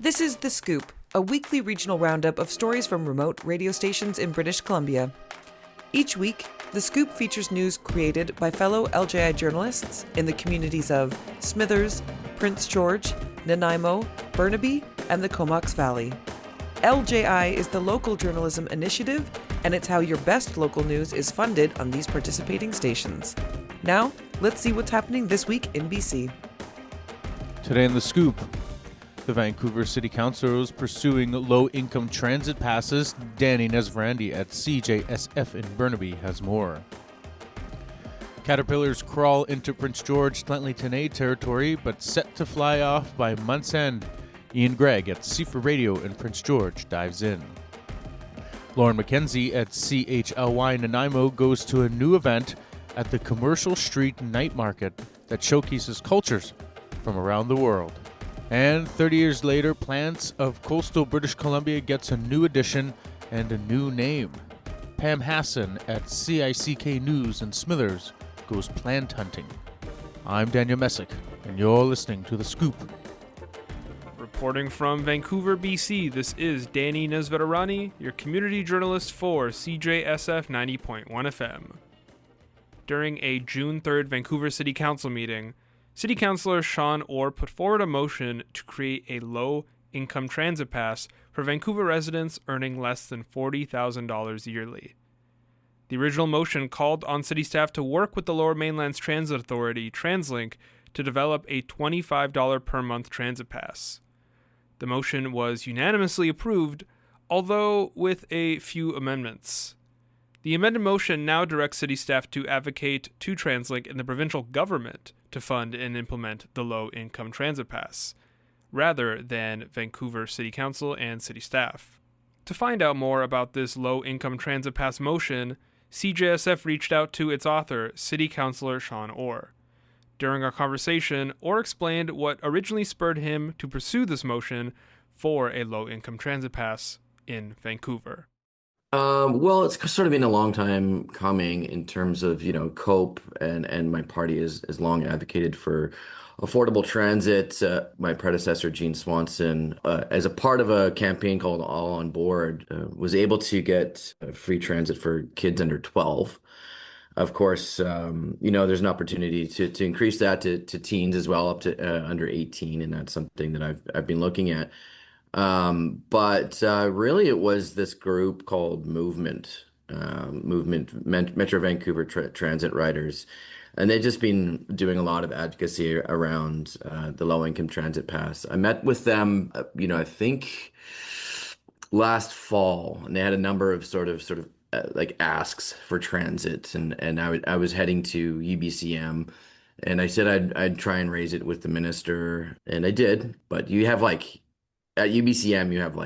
This is The Scoop, a weekly regional roundup of stories from remote radio stations in British Columbia. Each week, The Scoop features news created by fellow LJI journalists in the communities of Smithers, Prince George, Nanaimo, Burnaby, and the Comox Valley. LJI is the local journalism initiative, and it's how your best local news is funded on these participating stations. Now, let's see what's happening this week in BC. Today in The Scoop, the Vancouver City Council is pursuing low-income transit passes. Danny Nesvaderani at CJSF in Burnaby has more. Caterpillars crawl into Prince George, Lheidli T'enneh territory, but set to fly off by month's end. Ian Gregg at CFUR Radio in Prince George dives in. Lauren McKenzie at CHLY Nanaimo goes to a new event at the Commercial Street Night Market that showcases cultures from around the world. And 30 years later, Plants of Coastal British Columbia gets a new edition and a new name. Pam Hassan at CICK News in Smithers goes plant hunting. I'm Daniel Messick, and you're listening to The Scoop. Reporting from Vancouver, BC, this is Danny Nesvaderani, your community journalist for CJSF 90.1 FM. During a June 3rd Vancouver City Council meeting, City Councillor Sean Orr put forward a motion to create a low-income transit pass for Vancouver residents earning less than $40,000 yearly. The original motion called on city staff to work with the Lower Mainland's Transit Authority, TransLink, to develop a $25 per month transit pass. The motion was unanimously approved, although with a few amendments. The amended motion now directs city staff to advocate to TransLink and the provincial government to fund and implement the low-income transit pass, rather than Vancouver City Council and city staff. To find out more about this low-income transit pass motion, CJSF reached out to its author, City Councillor Sean Orr. During our conversation, Orr explained what originally spurred him to pursue this motion for a low-income transit pass in Vancouver. Well, it's sort of been a long time coming in terms of, COPE and my party has long advocated for affordable transit. My predecessor, Gene Swanson, as a part of a campaign called All on Board, was able to get free transit for kids under 12. Of course, there's an opportunity to increase that to teens as well, up to under 18, and that's something that I've been looking at. But really, it was this group called Movement Metro Vancouver Transit Riders, and they've just been doing a lot of advocacy around the low-income transit pass. I met with them, I think last fall, and they had a number of sort of like asks for transit, and I was heading to UBCM. And I said I'd try and raise it with the minister, and I did. But you have at UBCM, you have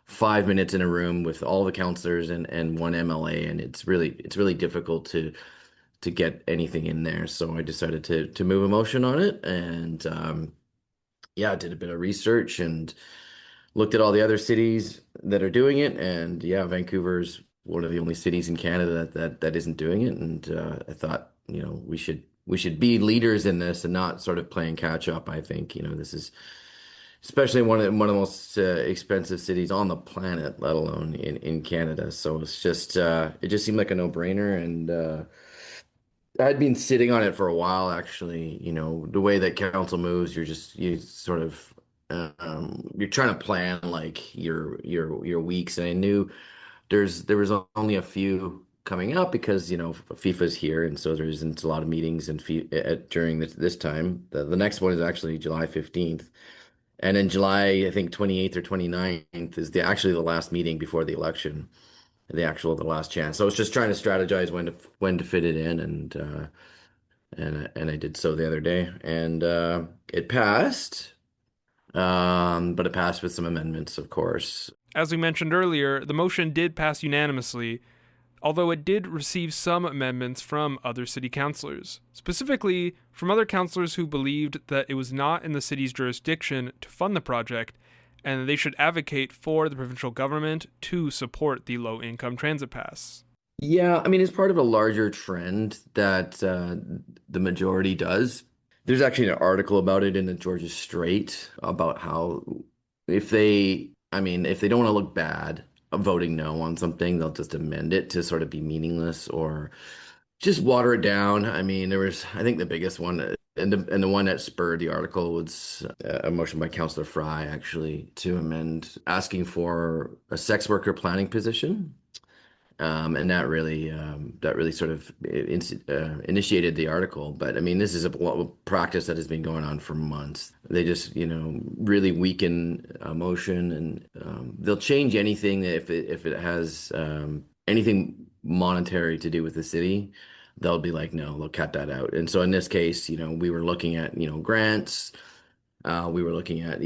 5 minutes in a room with all the councillors and one MLA, and it's really difficult to get anything in there. So I decided to move a motion on it, and I did a bit of research and looked at all the other cities that are doing it, and Vancouver's one of the only cities in Canada that isn't doing it, and I thought we should be leaders in this and not sort of playing catch up. I think this is especially one of the most expensive cities on the planet, let alone in Canada. So it just seemed like a no-brainer, and I'd been sitting on it for a while, actually. The way that council moves, you're trying to plan your weeks, and I knew there was only a few coming up because FIFA's here, and so there isn't a lot of meetings during this time. The next one is actually July 15th. And in July, I think 28th or 29th is actually the last meeting before the election, the last chance. So I was just trying to strategize when to fit it in, and I did so the other day, and it passed, but it passed with some amendments, of course. As we mentioned earlier, the motion did pass unanimously, although it did receive some amendments from other city councillors, specifically from other councillors who believed that it was not in the city's jurisdiction to fund the project, and that they should advocate for the provincial government to support the low-income transit pass. Yeah, I mean, it's part of a larger trend that the majority does. There's actually an article about it in the Georgia Strait about how if they, if they don't want to look bad voting no on something, they'll just amend it to sort of be meaningless or just water it down. I think the biggest one, and the one that spurred the article was a motion by Councillor Fry actually to amend asking for a sex worker planning position. And that really sort of initiated the article. But this is a practice that has been going on for months. They just, really weaken a motion, and they'll change anything if it has anything monetary to do with the city. They'll be like, no, they'll cut that out. And so in this case, we were looking at, grants. We were looking at,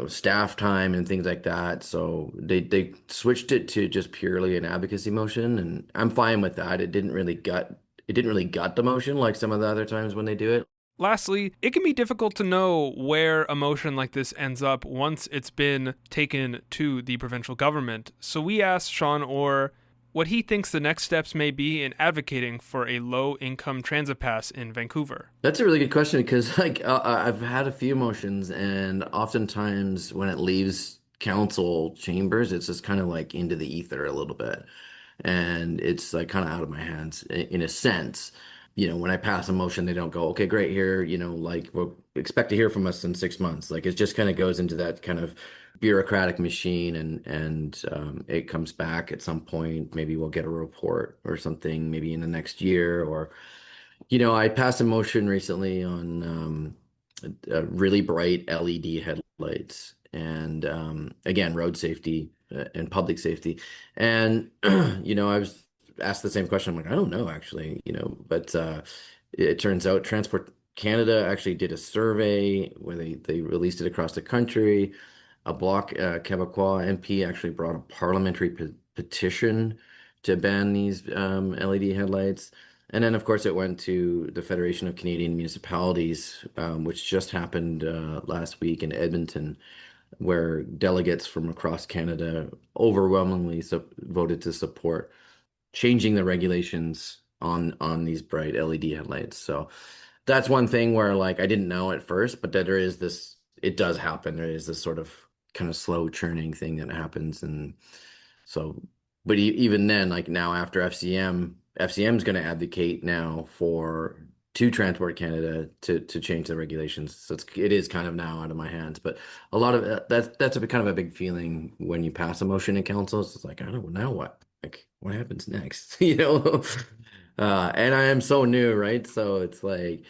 staff time and things like that. So they switched it to just purely an advocacy motion, and I'm fine with that. It didn't really gut the motion like some of the other times when they do it. Lastly, it can be difficult to know where a motion like this ends up once it's been taken to the provincial government. So we asked Sean Orr what he thinks the next steps may be in advocating for a low-income transit pass in Vancouver. That's a really good question because I've had a few motions, and oftentimes when it leaves council chambers, it's just kind of like into the ether a little bit. And it's like kind of out of my hands in a sense. When I pass a motion, they don't go, okay, great, here, like we'll expect to hear from us in 6 months. Like it just kind of goes into that kind of bureaucratic machine, and it comes back at some point. Maybe we'll get a report or something maybe in the next year. Or I passed a motion recently on really bright LED headlights, and again, road safety and public safety. And I was asked the same question. I'm like, I don't know actually, but it turns out Transport Canada actually did a survey where they released it across the country. A Bloc Québécois MP actually brought a parliamentary petition to ban these LED headlights. And then, of course, it went to the Federation of Canadian Municipalities, which just happened last week in Edmonton, where delegates from across Canada overwhelmingly voted to support changing the regulations on these bright LED headlights. So that's one thing where, like, I didn't know at first, but that it does happen. There is this sort of kind of slow churning thing that happens. And so, but even then, like now after FCM is going to advocate now to Transport Canada to change the regulations. So it is kind of now out of my hands, but a lot of that's kind of a big feeling when you pass a motion in council. It's like, I don't know, now what? Like, what happens next? And I am so new, right? So it's like,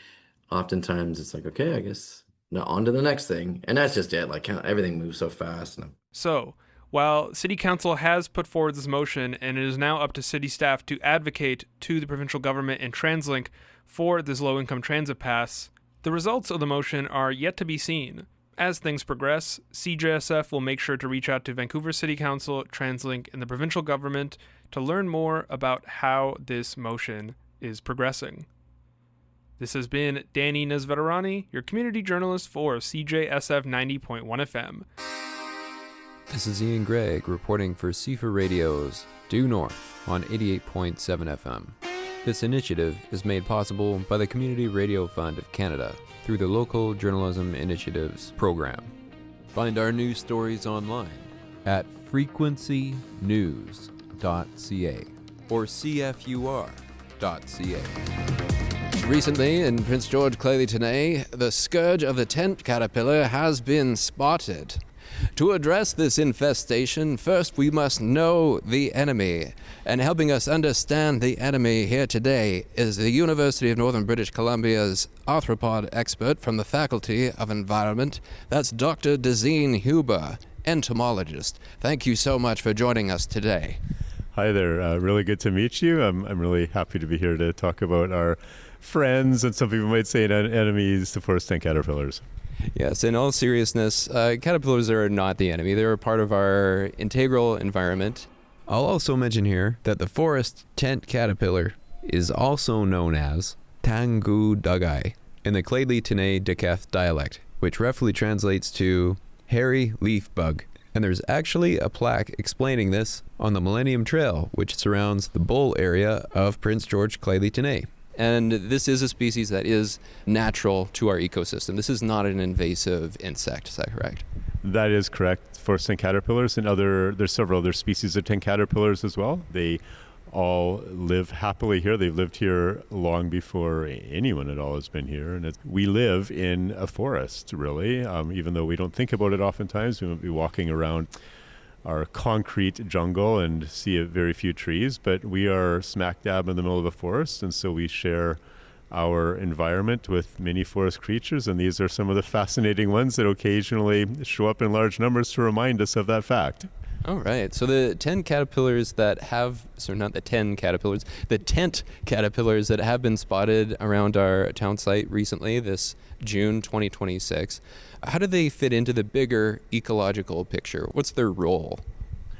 oftentimes it's like, okay, I guess now on to the next thing. And that's just it. Like, everything moves so fast. So, while City Council has put forward this motion, and it is now up to city staff to advocate to the provincial government and TransLink for this low-income transit pass, the results of the motion are yet to be seen. As things progress, CJSF will make sure to reach out to Vancouver City Council, TransLink, and the provincial government to learn more about how this motion is progressing. This has been Danny Nesvaderani, your community journalist for CJSF 90.1 FM. This is Ian Gregg reporting for CFUR Radio's Due North on 88.7 FM. This initiative is made possible by the Community Radio Fund of Canada through the Local Journalism Initiatives program. Find our news stories online at frequencynews.ca or CFUR.ca. Recently, in Prince George, Lheidli T'enneh, the scourge of the tent caterpillar has been spotted. To address this infestation, first we must know the enemy. And helping us understand the enemy here today is the University of Northern British Columbia's arthropod expert from the Faculty of Environment. That's Dr. Dezeen Huber, entomologist. Thank you so much for joining us today. Hi there. Really good to meet you. I'm really happy to be here to talk about our friends, and some people might say enemies, the forest tent caterpillars. Yes, in all seriousness, caterpillars are not the enemy. They're a part of our integral environment. I'll also mention here that the forest tent caterpillar is also known as Tangu Dagai in the Lheidli T'enneh Daketh dialect, which roughly translates to hairy leaf bug. And there's actually a plaque explaining this on the Millennium Trail, which surrounds the Bull area of Prince George, Lheidli T'enneh. And this is a species that is natural to our ecosystem. This is not an invasive insect. Is that correct? That is correct. Forest tent caterpillars and there's several other species of tent caterpillars as well. They all live happily here. They've lived here long before anyone at all has been here. And we live in a forest, really, even though we don't think about it oftentimes. We might be walking around our concrete jungle and see very few trees, but we are smack dab in the middle of a forest, and so we share our environment with many forest creatures, and these are some of the fascinating ones that occasionally show up in large numbers to remind us of that fact. All right. So the 10 caterpillars that have, not the 10 caterpillars, the tent caterpillars that have been spotted around our town site recently, this June 2026, how do they fit into the bigger ecological picture? What's their role?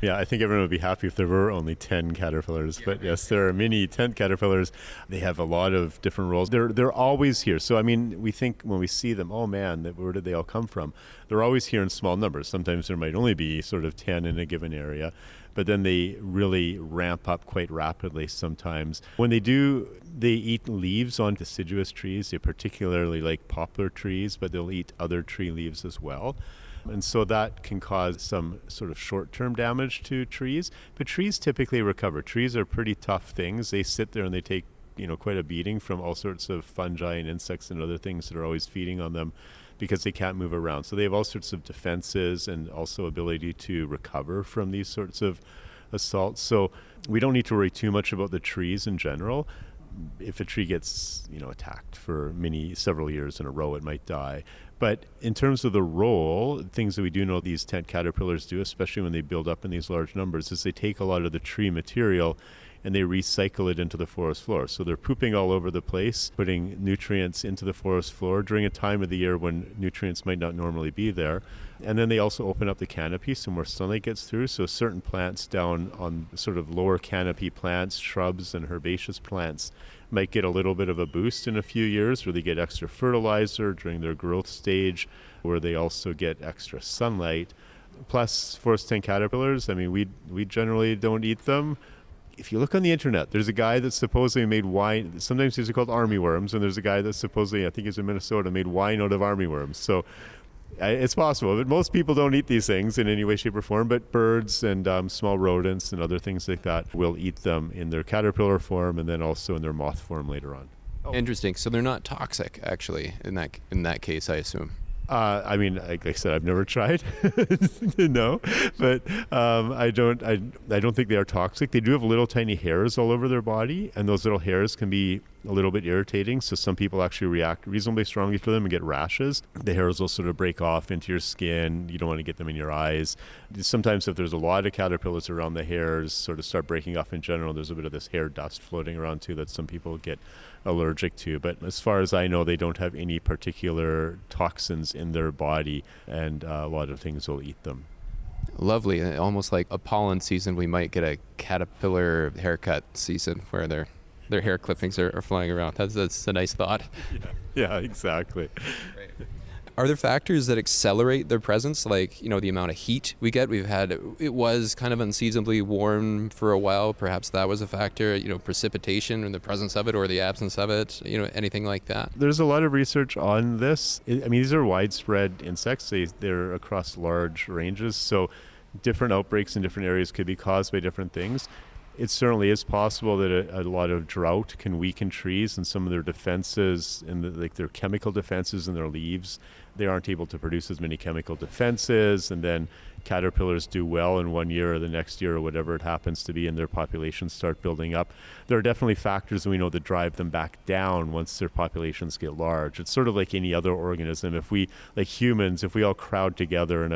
Yeah, I think everyone would be happy if there were only 10 caterpillars. But yes, there are many tent caterpillars. They have a lot of different roles. They're always here. So, I mean, we think when we see them, oh man, where did they all come from? They're always here in small numbers. Sometimes there might only be sort of 10 in a given area. But then they really ramp up quite rapidly sometimes. When they do, they eat leaves on deciduous trees. They particularly like poplar trees, but they'll eat other tree leaves as well. And so that can cause some sort of short-term damage to trees. But trees typically recover. Trees are pretty tough things. They sit there and they take, quite a beating from all sorts of fungi and insects and other things that are always feeding on them because they can't move around. So they have all sorts of defenses and also ability to recover from these sorts of assaults. So we don't need to worry too much about the trees in general. If a tree gets, attacked for several years in a row, it might die. But in terms of the role, things that we do know these tent caterpillars do, especially when they build up in these large numbers, is they take a lot of the tree material and they recycle it into the forest floor. So they're pooping all over the place, putting nutrients into the forest floor during a time of the year when nutrients might not normally be there. And then they also open up the canopy so more sunlight gets through. So certain plants down on sort of lower canopy plants, shrubs and herbaceous plants might get a little bit of a boost in a few years where they get extra fertilizer during their growth stage, where they also get extra sunlight. Plus forest tent caterpillars, I mean, we generally don't eat them. If you look on the internet, there's a guy that supposedly made wine. Sometimes these are called armyworms, and there's a guy that supposedly, I think he's in Minnesota, made wine out of armyworms. So it's possible, but most people don't eat these things in any way, shape, or form. But birds and small rodents and other things like that will eat them in their caterpillar form and then also in their moth form later on. Interesting. So they're not toxic, actually, in that case, I assume. I mean, like I said, I've never tried to know, but I don't think they are toxic. They do have little tiny hairs all over their body, and those little hairs can be a little bit irritating. So some people actually react reasonably strongly to them and get rashes. The hairs will sort of break off into your skin. You don't want to get them in your eyes. Sometimes if there's a lot of caterpillars around, the hairs sort of start breaking off in general. There's a bit of this hair dust floating around too that some people get allergic to. But as far as I know, they don't have any particular toxins in their body, and a lot of things will eat them. Lovely. Almost like a pollen season, we might get a caterpillar haircut season where their hair clippings are flying around. That's a nice thought. Yeah, exactly. Right. Are there factors that accelerate their presence, like, the amount of heat we get? It was kind of unseasonably warm for a while. Perhaps that was a factor, precipitation and the presence of it or the absence of it, anything like that. There's a lot of research on this. I mean, these are widespread insects. They're across large ranges. So different outbreaks in different areas could be caused by different things. It certainly is possible that a lot of drought can weaken trees and some of their defenses and their chemical defenses in their leaves. They aren't able to produce as many chemical defenses, and then caterpillars do well in one year or the next year or whatever it happens to be, and their populations start building up. There are definitely factors we know that drive them back down once their populations get large. It's sort of like any other organism. If we, like humans, if we all crowd together in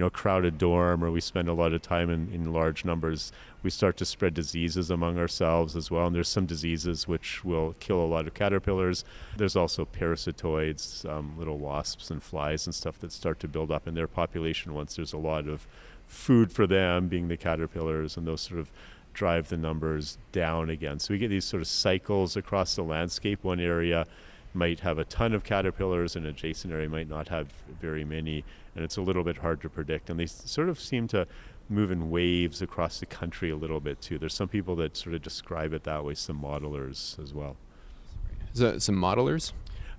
a crowded dorm, or we spend a lot of time in large numbers, we start to spread diseases among ourselves as well. And there's some diseases which will kill a lot of caterpillars. There's also parasitoids, little wasps and flies and stuff that start to build up in their population once there's a lot of food for them, being the caterpillars, and those sort of drive the numbers down again. So we get these sort of cycles across the landscape. One area might have a ton of caterpillars, and an adjacent area might not have very many, and it's a little bit hard to predict. And they sort of seem to move in waves across the country a little bit too. There's some people that sort of describe it that way, some modelers as well. Some modelers?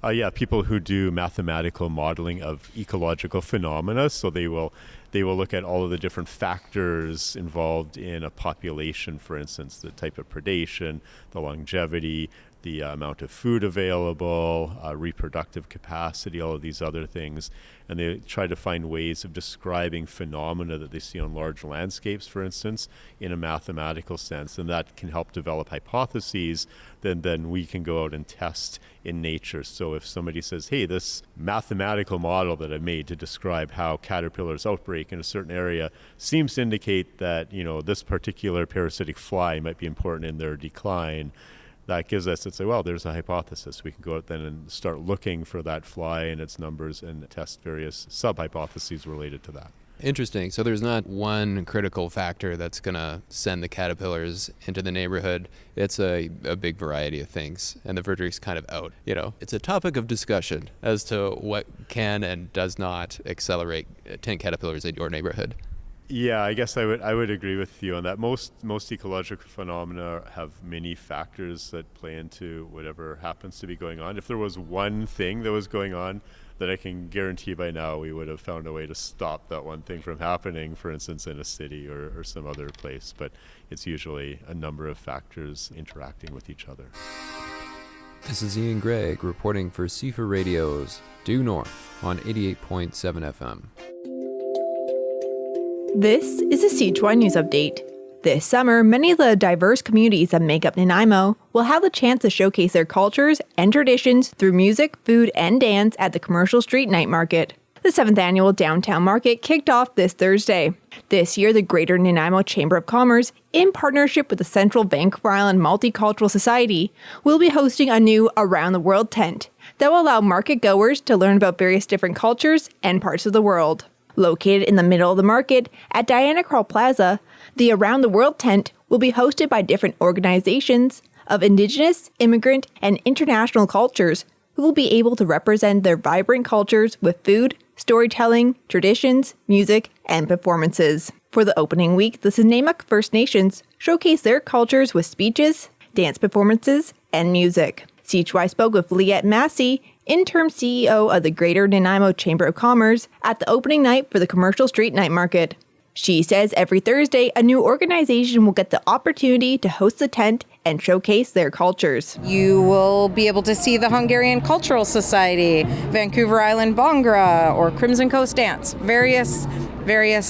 Yeah, people who do mathematical modeling of ecological phenomena. So they will look at all of the different factors involved in a population, for instance, the type of predation, the longevity, the amount of food available, reproductive capacity, all of these other things. And they try to find ways of describing phenomena that they see on large landscapes, for instance, in a mathematical sense. And that can help develop hypotheses then we can go out and test in nature. So if somebody says, hey, this mathematical model that I made to describe how caterpillars outbreak in a certain area seems to indicate that, this particular parasitic fly might be important in their decline, that gives us, it's like, well, there's a hypothesis. We can go out then and start looking for that fly and its numbers and test various sub-hypotheses related to that. Interesting. So there's not one critical factor that's going to send the caterpillars into the neighborhood. It's a big variety of things. And the verdict's kind of out. It's a topic of discussion as to what can and does not accelerate tent caterpillars in your neighborhood. Yeah, I guess I would agree with you on that. Most ecological phenomena have many factors that play into whatever happens to be going on. If there was one thing that was going on that I can guarantee by now we would have found a way to stop that one thing from happening, for instance, in a city or some other place. But it's usually a number of factors interacting with each other. This is Ian Gregg reporting for CFUR Radio's Due North on 88.7 FM. This is a CJY News Update. This summer, many of the diverse communities that make up Nanaimo will have the chance to showcase their cultures and traditions through music, food, and dance at the Commercial Street Night Market. The 7th annual downtown market kicked off this Thursday. This year, the Greater Nanaimo Chamber of Commerce, in partnership with the Central Vancouver Island Multicultural Society, will be hosting a new Around the World tent that will allow market goers to learn about various different cultures and parts of the world. Located in the middle of the market at Diana Krall Plaza, the Around the World tent will be hosted by different organizations of Indigenous, immigrant, and international cultures who will be able to represent their vibrant cultures with food, storytelling, traditions, music, and performances. For the opening week, the Snuneymuxw First Nations showcase their cultures with speeches, dance performances, and music. CJY spoke with Liette Massey, interim CEO of the Greater Nanaimo Chamber of Commerce, at the opening night for the Commercial Street Night Market. She says every Thursday, a new organization will get the opportunity to host the tent and showcase their cultures. You will be able to see the Hungarian Cultural Society, Vancouver Island Bhangra, or Crimson Coast Dance. Various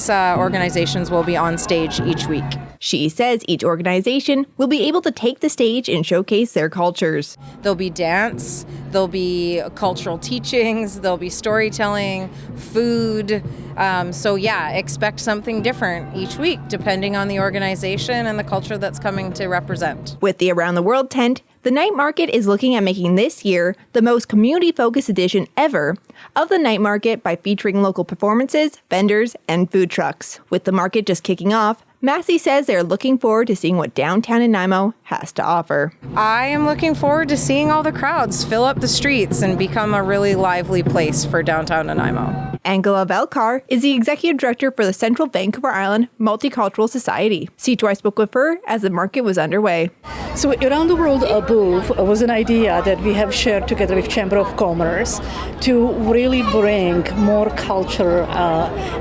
organizations will be on stage each week. She says each organization will be able to take the stage and showcase their cultures. There'll be dance, there'll be cultural teachings, there'll be storytelling, food. Expect something different each week, depending on the organization and the culture that's coming to represent. With the Around the World tent, the night market is looking at making this year the most community-focused edition ever of the night market by featuring local performances, vendors, and food trucks. With the market just kicking off, Massey says they're looking forward to seeing what downtown Nanaimo has to offer. I am looking forward to seeing all the crowds fill up the streets and become a really lively place for downtown Nanaimo. Angela Velkar is the executive director for the Central Vancouver Island Multicultural Society. CJY spoke with her as the market was underway. So Around the World Above was an idea that we have shared together with Chamber of Commerce to really bring more culture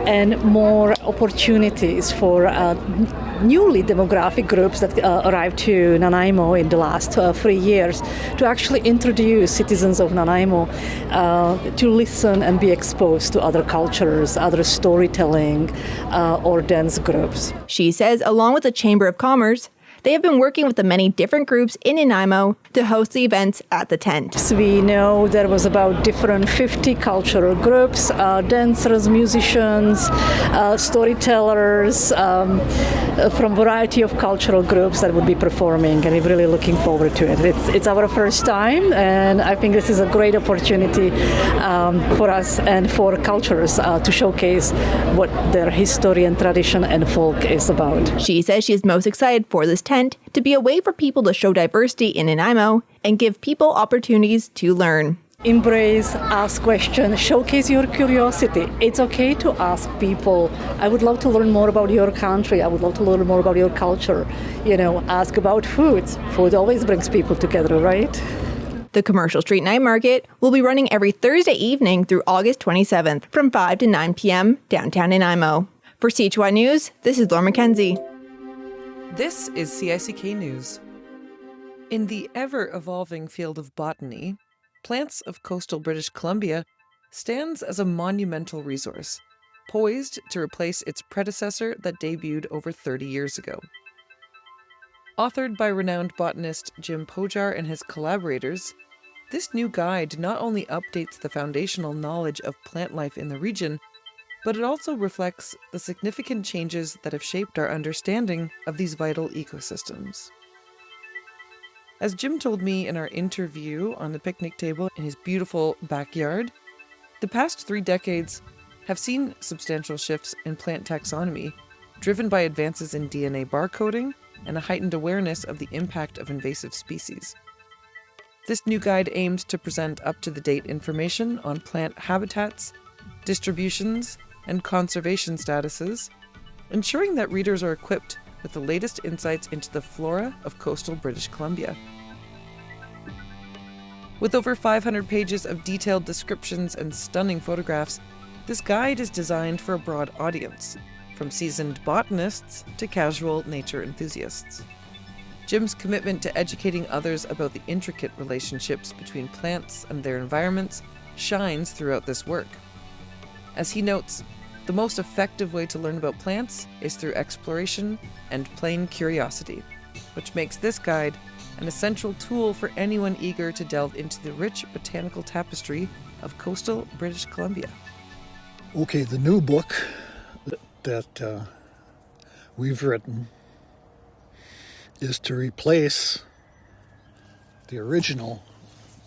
and more opportunities for newly demographic groups that arrived to Nanaimo in the last 3 years to actually introduce citizens of Nanaimo to listen and be exposed to other cultures, other storytelling or dance groups. She says along with the Chamber of Commerce, they have been working with the many different groups in Nanaimo to host the events at the tent. So we know there was about different 50 cultural groups, dancers, musicians, storytellers, from a variety of cultural groups that would be performing, and we're really looking forward to it. It's our first time, and I think this is a great opportunity for us and for cultures to showcase what their history and tradition and folk is about. She says she is most excited for this tent to be a way for people to show diversity in Nanaimo and give people opportunities to learn. Embrace, ask questions, showcase your curiosity. It's okay to ask people, I would love to learn more about your country, I would love to learn more about your culture. Ask about food. Food always brings people together, right? The Commercial Street Night Market will be running every Thursday evening through August 27th from 5 to 9 p.m. downtown Nanaimo. For CHY News, this is Lauren McKenzie. This is CICK News. In the ever-evolving field of botany, Plants of Coastal British Columbia stands as a monumental resource, poised to replace its predecessor that debuted over 30 years ago. Authored by renowned botanist Jim Pojar and his collaborators, this new guide not only updates the foundational knowledge of plant life in the region, but it also reflects the significant changes that have shaped our understanding of these vital ecosystems. As Jim told me in our interview on the picnic table in his beautiful backyard, the past 3 decades have seen substantial shifts in plant taxonomy, driven by advances in DNA barcoding and a heightened awareness of the impact of invasive species. This new guide aimed to present up-to-the-date information on plant habitats, distributions, and conservation statuses, ensuring that readers are equipped with the latest insights into the flora of coastal British Columbia. With over 500 pages of detailed descriptions and stunning photographs, this guide is designed for a broad audience, from seasoned botanists to casual nature enthusiasts. Jim's commitment to educating others about the intricate relationships between plants and their environments shines throughout this work. As he notes, the most effective way to learn about plants is through exploration and plain curiosity, which makes this guide an essential tool for anyone eager to delve into the rich botanical tapestry of coastal British Columbia. Okay, the new book that we've written is to replace the original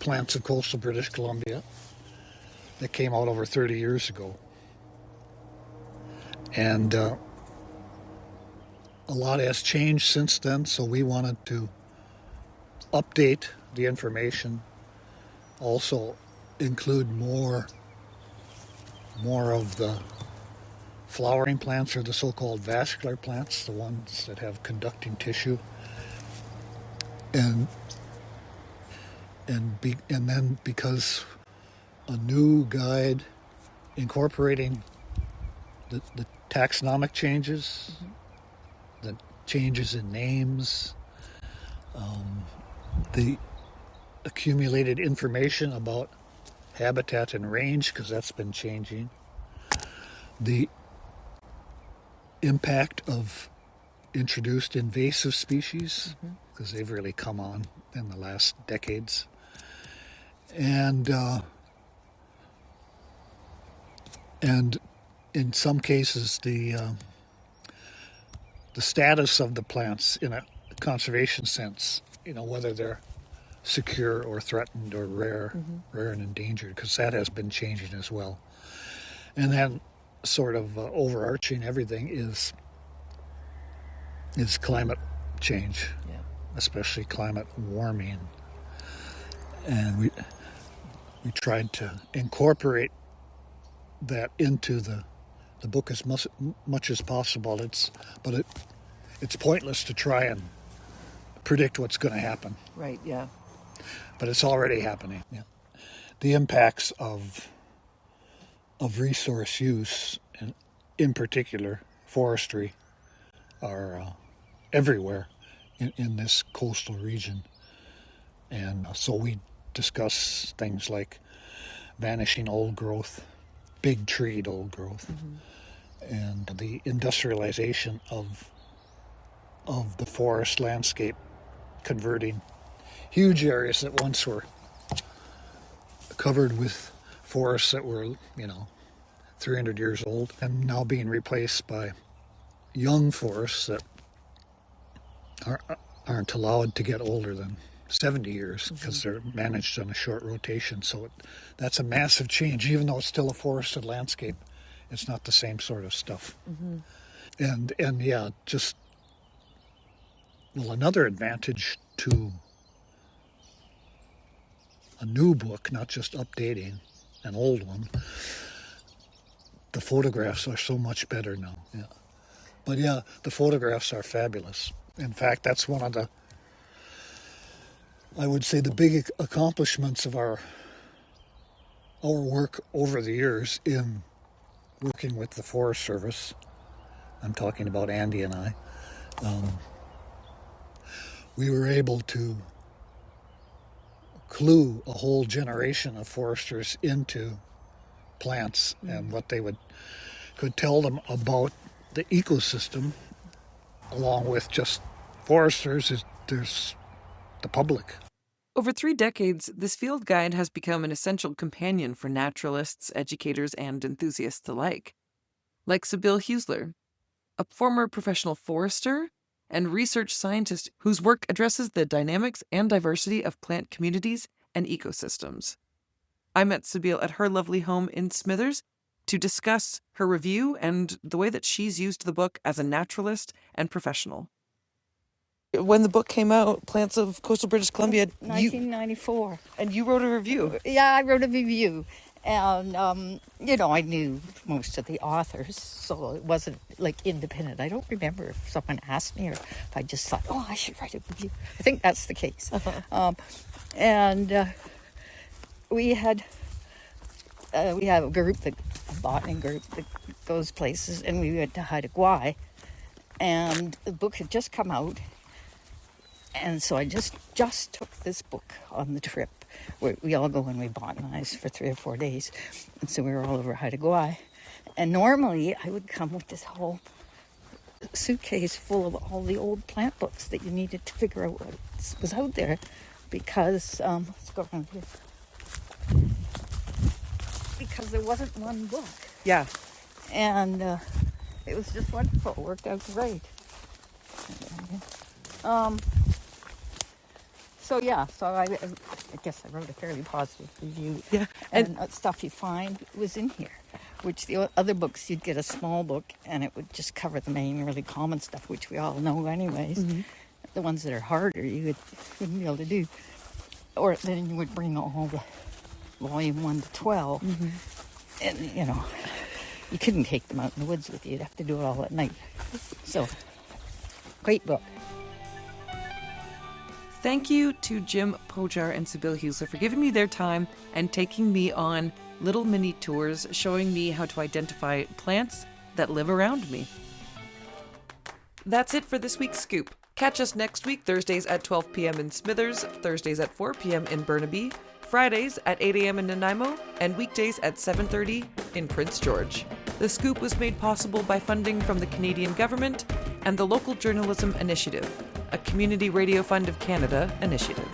Plants of Coastal British Columbia that came out over 30 years ago. And a lot has changed since then, so we wanted to update the information, also include more of the flowering plants, or the so-called vascular plants, the ones that have conducting tissue, and then because a new guide incorporating the taxonomic changes, the changes in names, the accumulated information about habitat and range, because that's been changing, the impact of introduced invasive species, because they've really come on in the last decades, and in some cases the status of the plants in a conservation sense, whether they're secure or threatened or rare and endangered, because that has been changing as well. And then sort of overarching everything is climate change, especially climate warming. And we tried to incorporate that into the book as much as possible. But it's pointless to try and predict what's going to happen. Right, yeah. But it's already happening. Yeah. The impacts of resource use, and in particular forestry, are everywhere in this coastal region. And so we discuss things like vanishing old growth, big treed old growth, and the industrialization of the forest landscape, converting huge areas that once were covered with forests that were, 300 years old, and now being replaced by young forests that aren't allowed to get older than 70 years because they're managed on a short rotation. So that's a massive change. Even though it's still a forested landscape, it's not the same sort of stuff. And yeah, another advantage to a new book, not just updating an old one, the photographs are so much better now. Yeah. But yeah, the photographs are fabulous. In fact, that's one of the I would say the big accomplishments of our work over the years in working with the Forest Service, I'm talking about Andy and I, we were able to clue a whole generation of foresters into plants and what they could tell them about the ecosystem. Along with just foresters, there's the public. Over 3 decades, this field guide has become an essential companion for naturalists, educators, and enthusiasts alike. Like Sibylle Huesler, a former professional forester and research scientist whose work addresses the dynamics and diversity of plant communities and ecosystems. I met Sibylle at her lovely home in Smithers to discuss her review and the way that she's used the book as a naturalist and professional. When the book came out, Plants of Coastal British Columbia... 1994. And you wrote a review. Yeah, I wrote a review. And, I knew most of the authors, so it wasn't, independent. I don't remember if someone asked me or if I just thought, I should write a review. I think that's the case. We had a group, a botany group that goes places, and we went to Haida Gwaii, and the book had just come out, and so I just took this book on the trip. We all go and we botanize for 3 or 4 days, and so we were all over Haida Gwaii, and normally I would come with this whole suitcase full of all the old plant books that you needed to figure out what was out there, because, let's go around here. Because there wasn't one book. Yeah. And it was just wonderful. It worked out great. So I guess I wrote a fairly positive review. Yeah. And stuff you find was in here, which the other books, you'd get a small book and it would just cover the main really common stuff, which we all know anyways. Mm-hmm. The ones that are harder, you wouldn't be able to do. Or then you would bring all the volume 1 to 12. Mm-hmm. And, you couldn't take them out in the woods with you. You'd have to do it all at night. So, great book. Thank you to Jim Pojar and Sibylle Huesler for giving me their time and taking me on little mini tours showing me how to identify plants that live around me. That's it for this week's Scoop. Catch us next week, Thursdays at 12 p.m. in Smithers, Thursdays at 4 p.m. in Burnaby, Fridays at 8 a.m. in Nanaimo, and weekdays at 7:30 in Prince George. The Scoop was made possible by funding from the Canadian government and the Local Journalism Initiative, a Community Radio Fund of Canada initiative.